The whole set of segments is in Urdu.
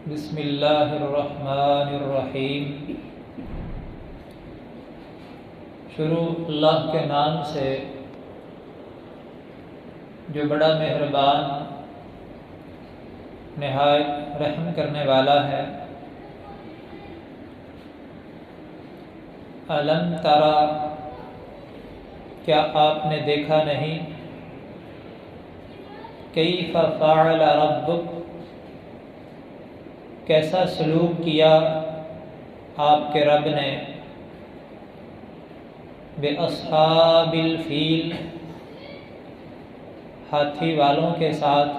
بسم اللہ الرحمن الرحیم۔ شروع اللہ کے نام سے جو بڑا مہربان نہایت رحم کرنے والا ہے۔ الم ترى، کیا آپ نے دیکھا نہیں؟ کیف فعل ربک، کیسا سلوک کیا آپ کے رب نے باصحاب الفیل، ہاتھی والوں کے ساتھ۔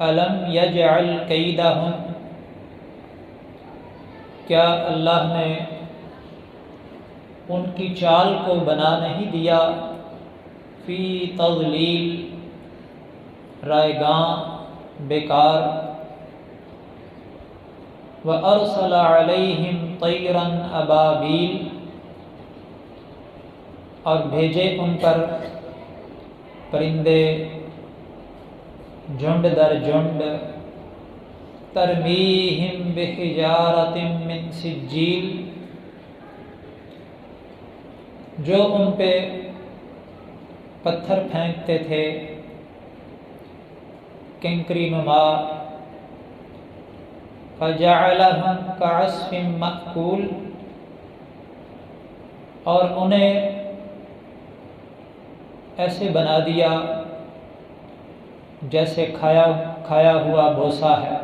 الم یجعل کیدہم، کیا اللہ نے ان کی چال کو بنا نہیں دیا فی تضلیل، رائیگاں، بیکار۔ وَأَرْسَلَ عَلَيْهِمْ طَيْرًا أَبَابِيلَ، اور بھیجے ان پر پرندے جھنڈ در جھنڈ۔ ترمیہم بحجارۃ من سجیل، جو ان پہ پتھر پھینکتے تھے کنکری نما۔ فجعلہم کعصف مأکول، اور انہیں ایسے بنا دیا جیسے کھایا ہوا بھوسا ہے۔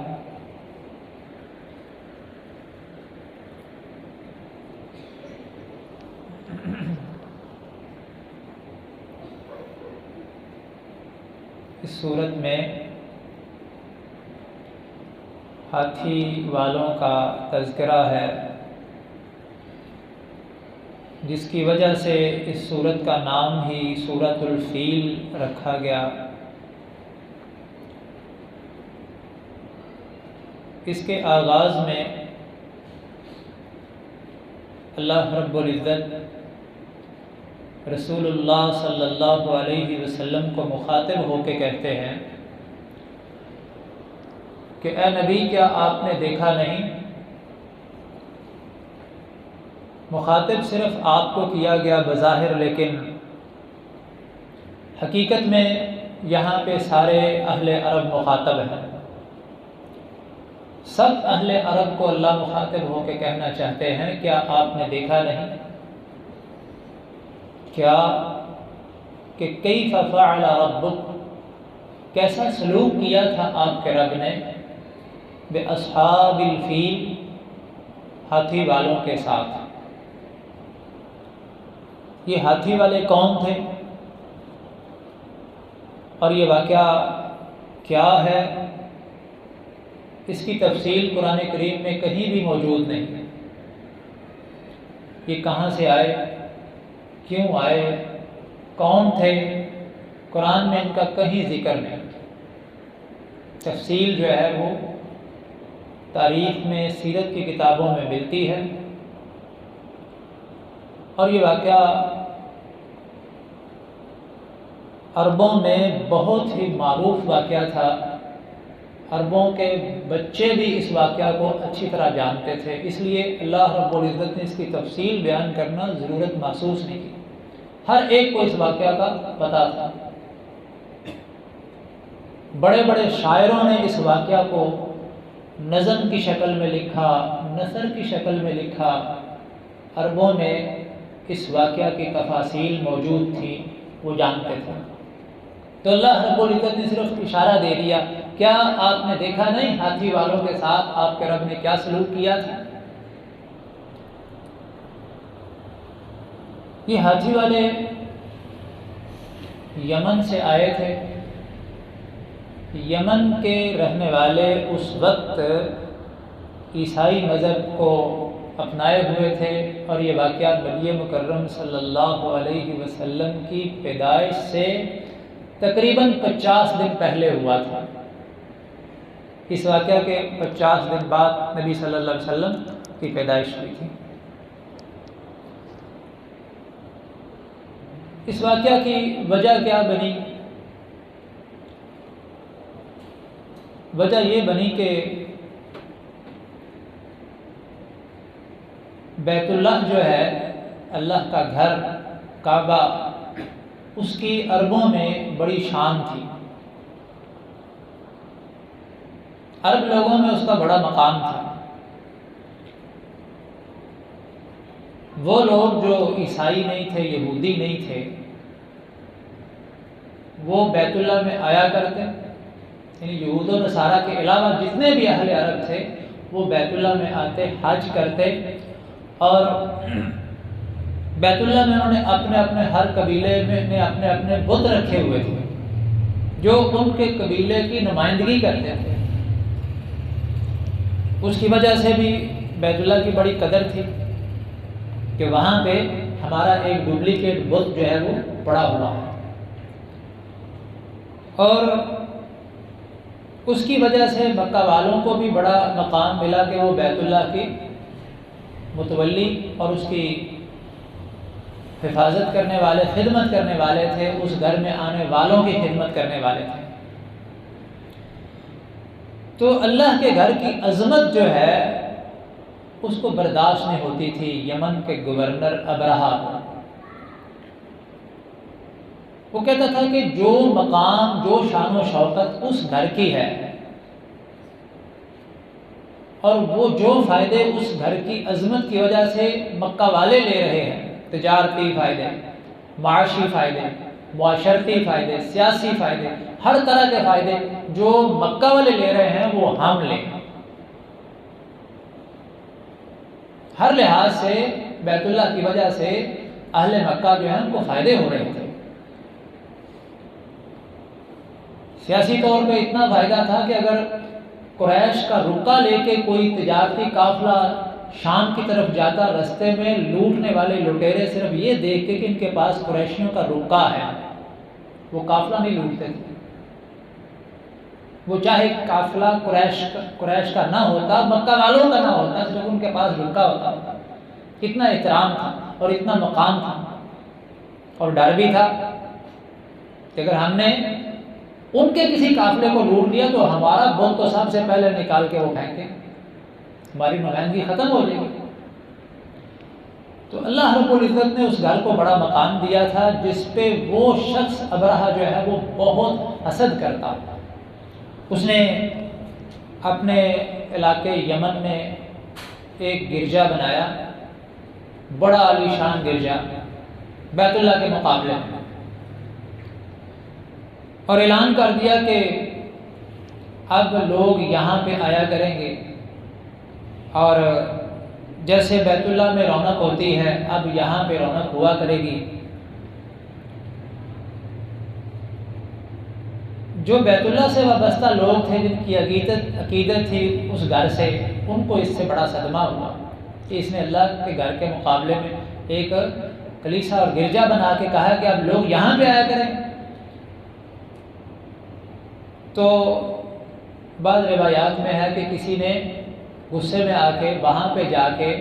اس صورت میں ہاتھی والوں کا تذکرہ ہے، جس کی وجہ سے اس سورت کا نام ہی سورۃ الفیل رکھا گیا۔ اس کے آغاز میں اللہ رب العزت رسول اللہ صلی اللہ علیہ وسلم کو مخاطب ہو کے کہتے ہیں کہ اے نبی، کیا آپ نے دیکھا نہیں؟ مخاطب صرف آپ کو کیا گیا بظاہر، لیکن حقیقت میں یہاں پہ سارے اہل عرب مخاطب ہیں۔ سب اہل عرب کو اللہ مخاطب ہو کے کہنا چاہتے ہیں کیا آپ نے دیکھا نہیں؟ کیا کہ کیف فعل ربک، کیسا سلوک کیا تھا آپ کے رب نے باصحاب الفیل، ہاتھی والوں کے ساتھ۔ یہ ہاتھی والے کون تھے اور یہ واقعہ کیا ہے؟ اس کی تفصیل قرآن کریم میں کہیں بھی موجود نہیں۔ یہ کہاں سے آئے، کیوں آئے، کون تھے، قرآن میں ان کا کہیں ذکر نہیں۔ تفصیل جو ہے وہ تاریخ میں، سیرت کی کتابوں میں ملتی ہے، اور یہ واقعہ عربوں میں بہت ہی معروف واقعہ تھا۔ عربوں کے بچے بھی اس واقعہ کو اچھی طرح جانتے تھے، اس لیے اللہ رب العزت نے اس کی تفصیل بیان کرنا ضرورت محسوس نہیں کی۔ ہر ایک کو اس واقعہ کا پتہ تھا۔ بڑے بڑے شاعروں نے اس واقعہ کو نظم کی شکل میں لکھا، نثر کی شکل میں لکھا۔ عربوں میں اس واقعہ کی تفاصیل موجود تھی، وہ جانتے تھے۔ تو اللہ رب العزت نے صرف اشارہ دے دیا، کیا آپ نے دیکھا نہیں ہاتھی والوں کے ساتھ آپ کے رب نے کیا سلوک کیا تھا؟ یہ ہاتھی والے یمن سے آئے تھے۔ یمن کے رہنے والے اس وقت عیسائی مذہب کو اپنائے ہوئے تھے، اور یہ واقعہ نبی مکرم صلی اللہ علیہ وسلم کی پیدائش سے تقریباً 50 دن پہلے ہوا تھا۔ اس واقعہ کے 50 دن بعد نبی صلی اللہ علیہ وسلم کی پیدائش ہوئی تھی۔ اس واقعہ کی وجہ کیا بنی؟ وجہ یہ بنی کہ بیت اللہ جو ہے اللہ کا گھر کعبہ، اس کی عربوں میں بڑی شان تھی، عرب لوگوں میں اس کا بڑا مقام تھا۔ وہ لوگ جو عیسائی نہیں تھے، یہودی نہیں تھے، وہ بیت اللہ میں آیا کرتے، یعنی یہود و نصارہ کے علاوہ جتنے بھی اہل عرب تھے وہ بیت اللہ میں آتے، حج کرتے، اور بیت اللہ میں انہوں نے اپنے اپنے ہر قبیلے میں اپنے اپنے بت رکھے ہوئے تھے جو ان کے قبیلے کی نمائندگی کرتے تھے۔ اس کی وجہ سے بھی بیت اللہ کی بڑی قدر تھی کہ وہاں پہ ہمارا ایک ڈپلیکیٹ بت جو ہے وہ پڑا ہوا ہے، اور اس کی وجہ سے مکہ والوں کو بھی بڑا مقام ملا کہ وہ بیت اللہ کی متولی اور اس کی حفاظت کرنے والے، خدمت کرنے والے تھے، اس گھر میں آنے والوں کی خدمت کرنے والے تھے۔ تو اللہ کے گھر کی عظمت جو ہے اس کو برداشت نہیں ہوتی تھی یمن کے گورنر ابرہہ کو۔ وہ کہتا تھا کہ جو مقام، جو شان و شوکت اس گھر کی ہے، اور وہ جو فائدے اس گھر کی عظمت کی وجہ سے مکہ والے لے رہے ہیں، تجارتی فائدے، معاشی فائدے، معاشرتی فائدے، سیاسی فائدے، ہر طرح کے فائدے جو مکہ والے لے رہے ہیں وہ ہم لیں۔ ہر لحاظ سے بیت اللہ کی وجہ سے اہل مکہ جو ہیں ان کو فائدے ہو رہے تھے۔ سیاسی طور پہ اتنا فائدہ تھا کہ اگر قریش کا رکا لے کے کوئی تجارتی قافلہ شام کی طرف جاتا، رستے میں لوٹنے والے لٹیرے صرف یہ دیکھ کے کہ ان کے پاس قریشیوں کا رکا ہے، وہ قافلہ نہیں لوٹتے تھے۔ وہ چاہے قافلہ قریش کا نہ ہوتا، مکہ والوں کا نہ ہوتا، صرف ان کے پاس رکا ہوتا۔ اتنا احترام تھا اور اتنا مقام تھا، اور ڈر بھی تھا کہ اگر ہم نے ان کے کسی قافلے کو لوٹ لیا تو ہمارا بت تو سب سے پہلے نکال کے وہ پھینکیں، ہماری نمائندگی ختم ہو جائے گی۔ تو اللہ رب العزت نے اس گھر کو بڑا مقام دیا تھا جس پہ وہ شخص ابرہہ جو ہے وہ بہت حسد کرتا۔ اس نے اپنے علاقے یمن میں ایک گرجا بنایا، بڑا عالی شان گرجا بیت اللہ کے مقابلے میں، اور اعلان کر دیا کہ اب لوگ یہاں پہ آیا کریں گے، اور جیسے بیت اللہ میں رونق ہوتی ہے اب یہاں پہ رونق ہوا کرے گی۔ جو بیت اللہ سے وابستہ لوگ تھے، جن کی عقیدت تھی اس گھر سے، ان کو اس سے بڑا صدمہ ہوا کہ اس نے اللہ کے گھر کے مقابلے میں ایک کلیسا اور گرجا بنا کے کہا کہ اب لوگ یہاں پہ آیا کریں۔ تو بعض روایات میں ہے کہ کسی نے غصے میں آ کے وہاں پہ جا کے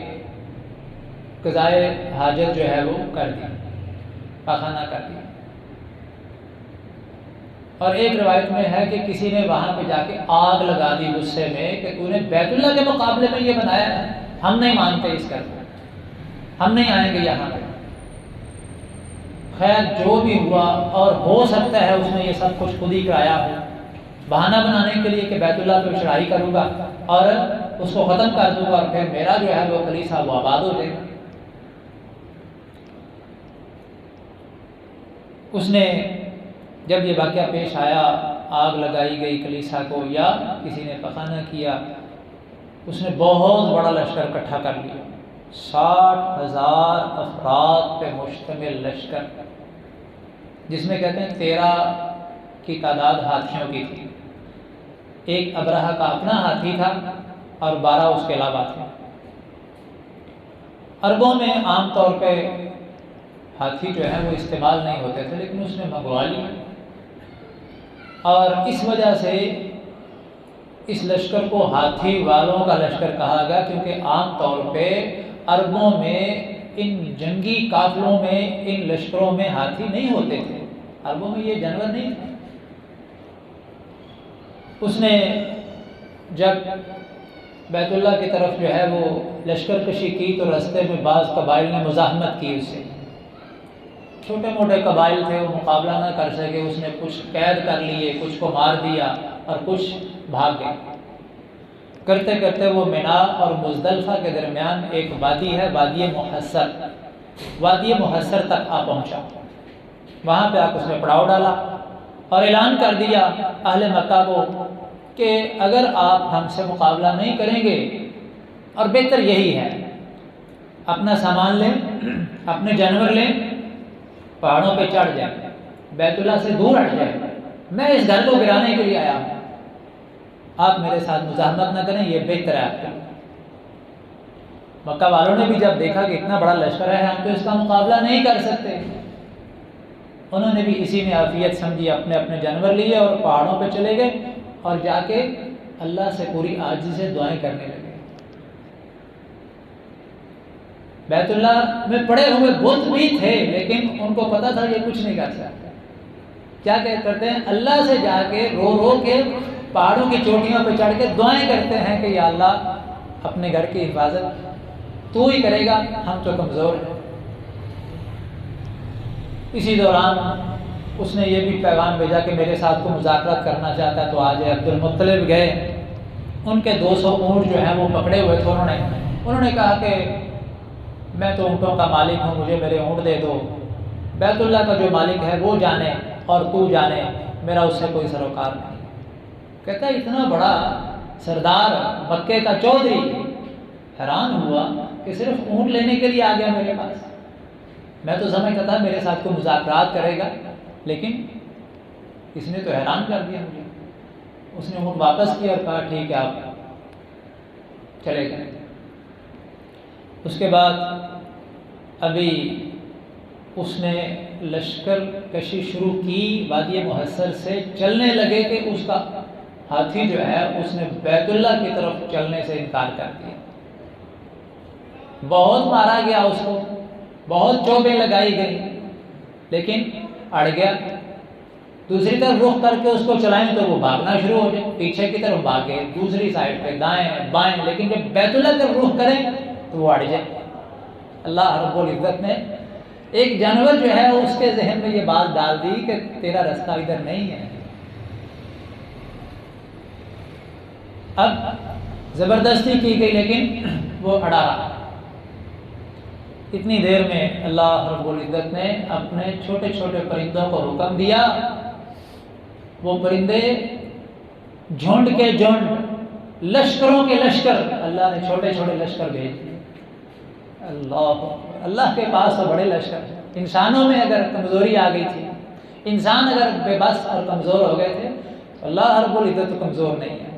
قضائے حاجت جو ہے وہ کر دی، پاخانہ کر دیا۔ اور ایک روایت میں ہے کہ کسی نے وہاں پہ جا کے آگ لگا دی غصے میں کہ تو نے بیت اللہ کے مقابلے میں یہ بنایا ہے، ہم نہیں مانتے اس کر کو، ہم نہیں آئیں گے یہاں پہ۔ خیر جو بھی ہوا، اور ہو سکتا ہے اس نے یہ سب کچھ خود ہی کرایا ہو، بہانہ بنانے کے لیے کہ بیت اللہ پہ چڑھائی کروں گا اور اس کو ختم کر دوں گا، اور پھر میرا جو ہے وہ کلیسا وہ آباد ہو جائے گا۔ اس نے جب یہ واقعہ پیش آیا، آگ لگائی گئی کلیسا کو یا کسی نے پخانہ کیا، اس نے بہت بڑا لشکر اکٹھا کر لیا، 60,000 افراد پہ مشتمل لشکر، جس میں کہتے ہیں 13 کی تعداد ہاتھیوں کی تھی۔ ایک ابرہہ کا اپنا ہاتھی تھا اور 12 اس کے علاوہ تھے۔ عربوں میں عام طور پہ ہاتھی جو ہے وہ استعمال نہیں ہوتے تھے، لیکن اس نے منگوا لیا، اور اس وجہ سے اس لشکر کو ہاتھی والوں کا لشکر کہا گیا، کیونکہ عام طور پہ عربوں میں ان جنگی قافلوں میں، ان لشکروں میں ہاتھی نہیں ہوتے تھے، عربوں میں یہ جانور نہیں تھے۔ اس نے جب بیت اللہ کی طرف جو ہے وہ لشکر کشی کی تو راستے میں بعض قبائل نے مزاحمت کی اس سے، چھوٹے موٹے قبائل تھے، وہ مقابلہ نہ کر سکے، اس نے کچھ قید کر لیے، کچھ کو مار دیا اور کچھ بھاگ گئے۔ کرتے کرتے وہ مینا اور مزدلفہ کے درمیان ایک وادی ہے، وادی محصر، وادی محصر تک آ پہنچا۔ وہاں پہ آ کے اس نے پڑاؤ ڈالا اور اعلان کر دیا اہل مکہ کو کہ اگر آپ ہم سے مقابلہ نہیں کریں گے، اور بہتر یہی ہے، اپنا سامان لیں، اپنے جانور لیں، پہاڑوں پہ چڑھ جائیں، بیت اللہ سے دور ہٹ جائیں، میں اس گھر کو گرانے کے لیے آیا ہوں، آپ میرے ساتھ مزاحمت نہ کریں، یہ بہتر ہے آپ کے لیے۔ مکہ والوں نے بھی جب دیکھا کہ اتنا بڑا لشکر ہے، ہم تو اس کا مقابلہ نہیں کر سکتے، انہوں نے بھی اسی میں عافیت سمجھی، اپنے اپنے جانور لیے اور پہاڑوں پہ چلے گئے اور جا کے اللہ سے پوری عاجزی سے دعائیں کرنے لگے۔ بیت اللہ میں پڑے ہوئے بت بھی تھے، لیکن ان کو پتا تھا یہ کچھ نہیں کر سکتے۔ کیا کرتے ہیں؟ اللہ سے جا کے رو رو کے پہاڑوں کی چوٹیوں پہ چڑھ کے دعائیں کرتے ہیں کہ یا اللہ اپنے گھر کی حفاظت تو ہی کرے گا، ہم تو کمزور ہیں۔ اسی دوران اس نے یہ بھی پیغام بھیجا کہ میرے ساتھ کو مذاکرات کرنا چاہتا ہے تو آج عبد المطلب گئے، ان کے 200 اونٹ جو ہیں وہ پکڑے ہوئے تھے، انہوں نے کہا کہ میں تو اونٹوں کا مالک ہوں، مجھے میرے اونٹ دے دو، بیت اللہ کا جو مالک ہے وہ جانے اور تو جانے، میرا اس سے کوئی سروکار نہیں۔ کہتا ہے اتنا بڑا سردار مکے کا چودھری حیران ہوا کہ صرف اونٹ لینے کے لیے آ گیا میرے پاس، میں تو سمجھتا تھا میرے ساتھ کوئی مذاکرات کرے گا، لیکن اس نے تو حیران کر دیا مجھے۔ اس نے اونٹ واپس کیا اور کہا ٹھیک ہے آپ چلے گئے۔ اس کے بعد ابھی اس نے لشکر کشی شروع کی، وادی محصر سے چلنے لگے کہ اس کا ہاتھی جو ہے اس نے بیت اللہ کی طرف چلنے سے انکار کر دیا۔ بہت مارا گیا اس کو، بہت چوبیں لگائی گئی، لیکن اڑ گیا۔ دوسری طرف رخ کر کے اس کو چلائیں تو وہ بھاگنا شروع ہو جائے، پیچھے کی طرف بھاگے، دوسری سائڈ پہ دائیں بائیں، لیکن جب بیت اللہ کی طرف رخ کریں تو وہ اڑ جائے۔ اللہ رب العزت نے ایک جانور جو ہے اس کے ذہن میں یہ بات ڈال دی کہ تیرا رستہ ادھر نہیں ہے۔ اب زبردستی کی گئی لیکن وہ اڑا رہا۔ اتنی دیر میں اللہ رب العزت نے اپنے چھوٹے چھوٹے پرندوں کو حکم دیا، وہ پرندے جھنڈ کے جھنڈ، لشکروں کے لشکر، اللہ نے چھوٹے چھوٹے لشکر بھیج دیے۔ اللہ کے پاس تو بڑے لشکر ہیں۔ انسانوں میں اگر کمزوری آ گئی تھی، انسان اگر بے بس اور کمزور ہو گئے تھے، تو اللہ رب العزت تو کمزور نہیں ہے۔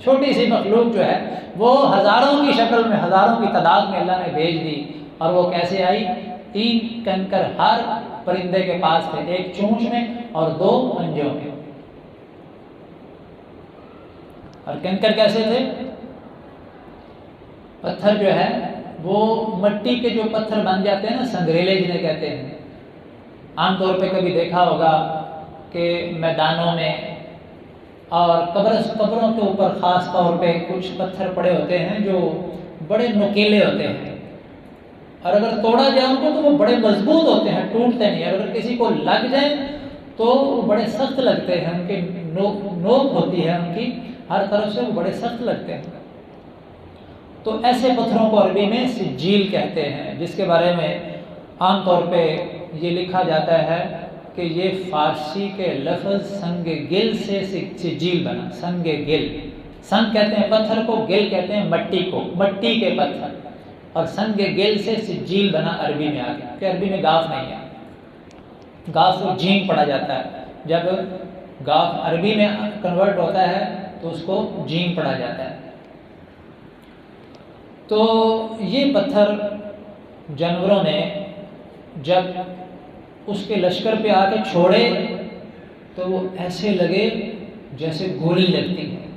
چھوٹی سی مخلوق جو ہے وہ ہزاروں کی شکل میں، ہزاروں کی تعداد میں اللہ نے بھیج دی، اور وہ کیسے آئی؟ 3 کنکر ہر پرندے کے پاس تھے، ایک چونچ میں اور 2 پنجوں میں۔ اور کنکر کیسے تھے؟ پتھر جو ہے وہ مٹی کے جو پتھر بن جاتے ہیں نا، سنگریلے جنہیں کہتے ہیں، عام طور پہ کبھی دیکھا ہوگا کہ میدانوں میں اور قبروں کے اوپر خاص طور پہ کچھ پتھر پڑے ہوتے ہیں جو بڑے نوکیلے ہوتے ہیں، اور اگر توڑا جائے ان کو تو وہ بڑے مضبوط ہوتے ہیں، ٹوٹتے نہیں، اگر کسی کو لگ جائیں تو وہ بڑے سخت لگتے ہیں، ان کی نوک ہوتی ہے ان کی ہر طرف سے، وہ بڑے سخت لگتے ہیں۔ تو ایسے پتھروں کو عربی میں سجیل کہتے ہیں، جس کے بارے میں عام طور پہ یہ لکھا جاتا ہے کہ یہ فارسی کے لفظ سنگ گل سے سجیل بنا۔ سنگ گل، سنگ کہتے ہیں پتھر کو، گل کہتے ہیں مٹی کو، مٹی کے پتھر، اور سنگ گل سے سجیل بنا عربی میں آ گیا، کہ عربی میں گاف نہیں ہے، گاف کو جیم پڑھا جاتا ہے، جب گاف عربی میں کنورٹ ہوتا ہے تو اس کو جیم پڑھا جاتا ہے۔ تو یہ پتھر جانوروں نے جب اس کے لشکر پہ آ کے چھوڑے تو وہ ایسے لگے جیسے گولی لگتی ہے،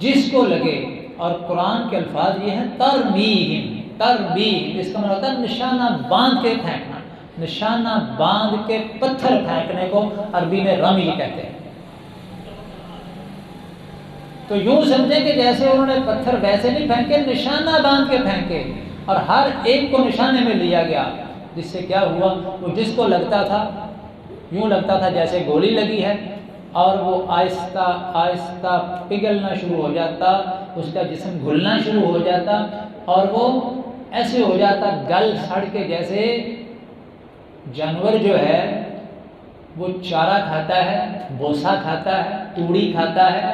جس کو لگے۔ اور قرآن کے الفاظ یہ ہیں ترمیم، ترمیم، اس کا مطلب ہوتا ہے نشانہ باندھ کے پھینکنا، نشانہ باندھ کے پتھر پھینکنے کو عربی میں رمی کہتے ہیں۔ تو یوں سمجھیں کہ جیسے انہوں نے پتھر ویسے نہیں پھینکے، نشانہ باندھ کے پھینکے، اور ہر ایک کو نشانے میں لیا گیا، جس سے کیا ہوا، وہ جس کو لگتا تھا یوں لگتا تھا جیسے گولی لگی ہے، اور وہ آہستہ آہستہ پگھلنا شروع ہو جاتا، اس کا جسم گھلنا شروع ہو جاتا، اور وہ ایسے ہو جاتا گل سڑ کے، جیسے جانور جو ہے وہ چارہ کھاتا ہے، بوسا کھاتا ہے، توڑی کھاتا ہے،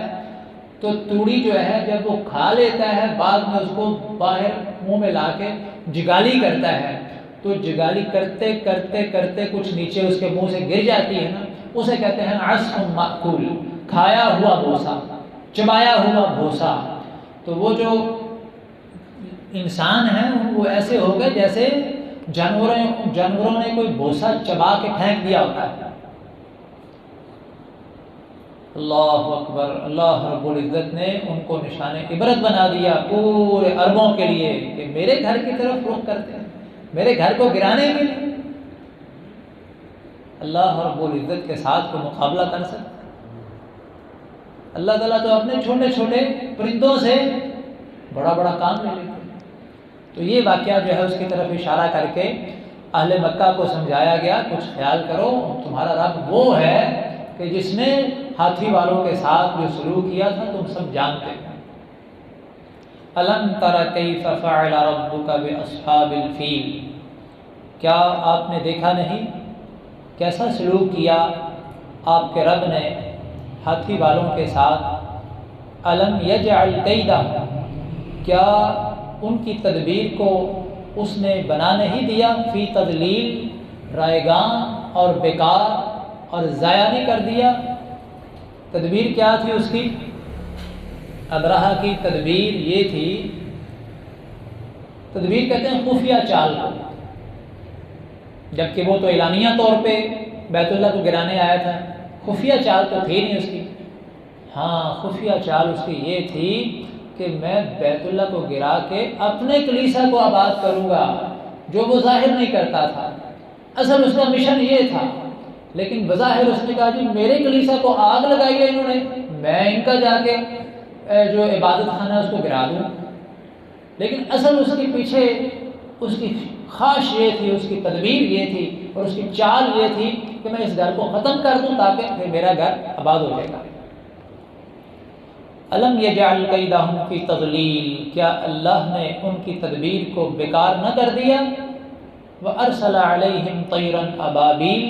تو توڑی جو ہے جب وہ کھا لیتا ہے بعد میں اس کو باہر منہ میں لا کے جگالی کرتا ہے، تو جگالی کرتے کرتے کرتے کچھ نیچے اس کے منہ سے گر جاتی ہے نا، اسے کہتے ہیں عصف مأکول، کھایا ہوا بوسا، چبایا ہوا بوسا۔ تو وہ جو انسان ہیں وہ ایسے ہو گئے جیسے جانوروں نے کوئی بوسا چبا کے پھینک دیا ہوتا ہے۔ اللہ اکبر، اللہ رب العزت نے ان کو نشان عبرت بنا دیا پورے عربوں کے لیے کہ میرے گھر کی طرف رخ کرتے ہیں، میرے گھر کو گرانے کے لیے۔ اللہ رب العزت کے ساتھ کو مقابلہ کر سکتا؟ اللہ تعالیٰ تو اپنے چھوٹے چھوٹے پرندوں سے بڑا بڑا کام لے لیتے ہیں۔ تو یہ واقعہ جو ہے اس کی طرف اشارہ کر کے اہل مکہ کو سمجھایا گیا، کچھ خیال کرو، تمہارا رب وہ ہے کہ جس نے ہاتھی والوں کے ساتھ جو سلوک کیا تھا تم سب جانتے ہیں۔ الم تر کیف فعل ربک باصحاب الفیل، کیا آپ نے دیکھا نہیں کیسا سلوک کیا آپ کے رب نے ہاتھی والوں کے ساتھ؟ الم یجعل کیدہ، کیا ان کی تدبیر کو اس نے بنا نہیں دیا، فی تضلیل، رائگاں اور بیکار اور ضائع نہیں کر دیا؟ تدبیر کیا تھی اس کی؟ ابرہہ کی تدبیر یہ تھی، تدبیر کہتے ہیں خفیہ چال کو، جبکہ وہ تو اعلانیہ طور پہ بیت اللہ کو گرانے آیا تھا، خفیہ چال تو تھی نہیں اس کی۔ ہاں، خفیہ چال اس کی یہ تھی کہ میں بیت اللہ کو گرا کے اپنے کلیسا کو آباد کروں گا، جو وہ ظاہر نہیں کرتا تھا۔ اصل اس کا مشن یہ تھا، لیکن بظاہر اس نے کہا جی میرے کلیسا کو آگ لگائی ہے انہوں نے، میں ان کا جا کے جو عبادت خانہ اس کو گرا دوں۔ لیکن اصل اس کے پیچھے اس کی خواہش یہ تھی، اس کی تدبیر یہ تھی، اور اس کی چال یہ تھی کہ میں اس گھر کو ختم کر دوں تاکہ پھر میرا گھر آباد ہو جائے گا۔ الم یجعل کیدہم فی تضلیل، کیا اللہ نے ان کی تدبیر کو بیکار نہ کر دیا؟ وارسل علیہم طیرا ابابیل،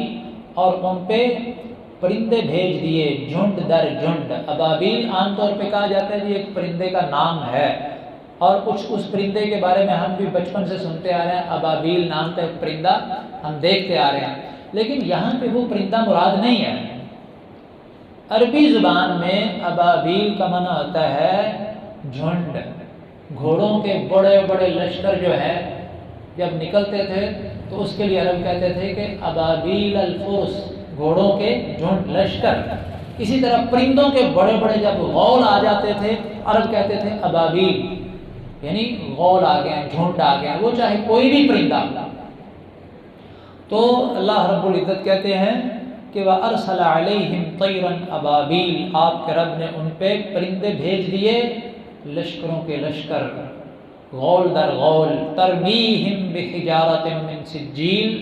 اور ان پہ پرندے بھیج دیے جھنڈ در جھنڈ۔ ابابیل عام طور پہ کہا جاتا ہے جی ایک پرندے کا نام ہے، اور کچھ اس پرندے کے بارے میں ہم بھی بچپن سے سنتے آ رہے ہیں، ابابیل نام کا ایک پرندہ ہم دیکھتے آ رہے ہیں، لیکن یہاں پہ وہ پرندہ مراد نہیں ہے۔ عربی زبان میں ابابیل کا معنی ہوتا ہے جھنڈ، گھوڑوں کے بڑے بڑے لشکر جو ہے جب نکلتے تھے تو اس کے لیے عرب کہتے تھے کہ ابابیل الفرس، گھوڑوں کے جھنڈ، لشکر۔ اسی طرح پرندوں کے بڑے بڑے جب غول آ جاتے تھے عرب کہتے تھے ابابیل، یعنی غول آ گئے، جھنڈ آ گئے، وہ چاہے کوئی بھی پرندہ۔ تو اللہ رب العزت کہتے ہیں کہ وَأَرْسَلَ عَلَيْهِمْ طَيْرًا أَبَابِيلَ، آپ کے رب نے ان پہ پرندے بھیج دیے، لشکروں کے لشکر، غول در غول، ترمیہم بحجارۃ من سجیل،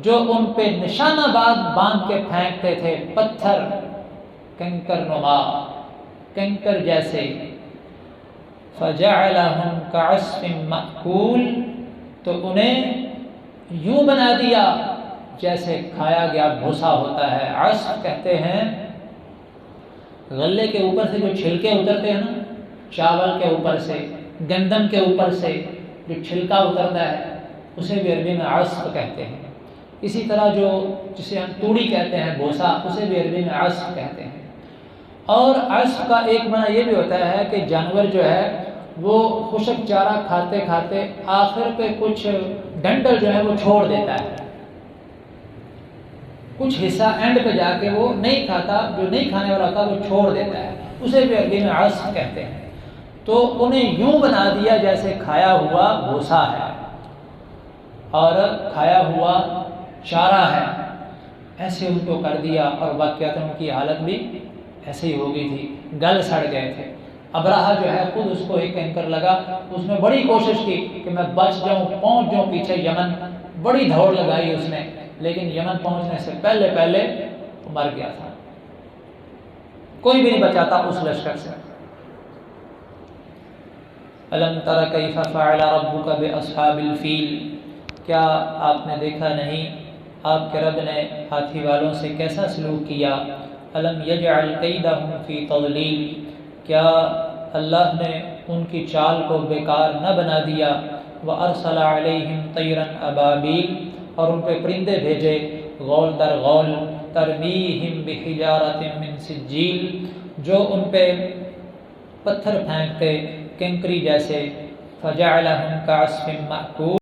جو ان پہ نشانہ باندھ کے پھینکتے تھے، پتھر کنکر نما، کنکر جیسے۔ فجعلہم کعصف مأکول، تو انہیں یوں بنا دیا جیسے کھایا گیا بھوسا ہوتا ہے۔ عصف کہتے ہیں غلے کے اوپر سے جو چھلکے اترتے ہیں نا، چاول کے اوپر سے، گندم کے اوپر سے جو چھلکا اترتا ہے اسے بھی عربی میں عصف کہتے ہیں۔ اسی طرح جو جسے ہم توڑی کہتے ہیں بھوسا، اسے بھی عربی میں عصف کہتے ہیں۔ اور عصف کا ایک معنی یہ بھی ہوتا ہے کہ جانور جو ہے وہ خشک چارہ کھاتے کھاتے آخر پہ کچھ ڈنڈل جو ہے وہ چھوڑ دیتا ہے، کچھ حصہ اینڈ پہ جا کے وہ نہیں کھاتا، جو نہیں کھانے والا ہوتا وہ چھوڑ دیتا ہے، اسے بھی عربی میں عصف کہتے ہیں۔ تو انہیں یوں بنا دیا جیسے کھایا ہوا بھوسا ہے اور کھایا ہوا چارہ ہے، ایسے ان کو کر دیا، اور واقعات ان کی حالت بھی ایسے ہی ہو گئی تھی، گل سڑ گئے تھے۔ ابراہا جو ہے خود اس کو ایک اینکر لگا، اس نے بڑی کوشش کی کہ میں بچ جاؤں، پہنچ جاؤں پیچھے یمن، بڑی دوڑ لگائی اس نے، لیکن یمن پہنچنے سے پہلے پہلے وہ مر گیا تھا، کوئی بھی نہیں بچا تھا اس لشکر سے۔ الم تر کیف فعل ربک باصحاب الفیل، کیا آپ نے دیکھا نہیں آپ کے رب نے ہاتھی والوں سے کیسا سلوک کیا؟ الم یجعل کیدہم فی تضلیل، کیا اللہ نے ان کی چال کو بیکار نہ بنا دیا؟ وارسل علیہم طیرا ابابیل، اور ان پہ پرندے بھیجے غول در غول، ترمیہم بحجارۃ من سجیل، جو ان پہ پتھر پھینکتے کنکری جیسے، فجعلہم کعصف مأکول۔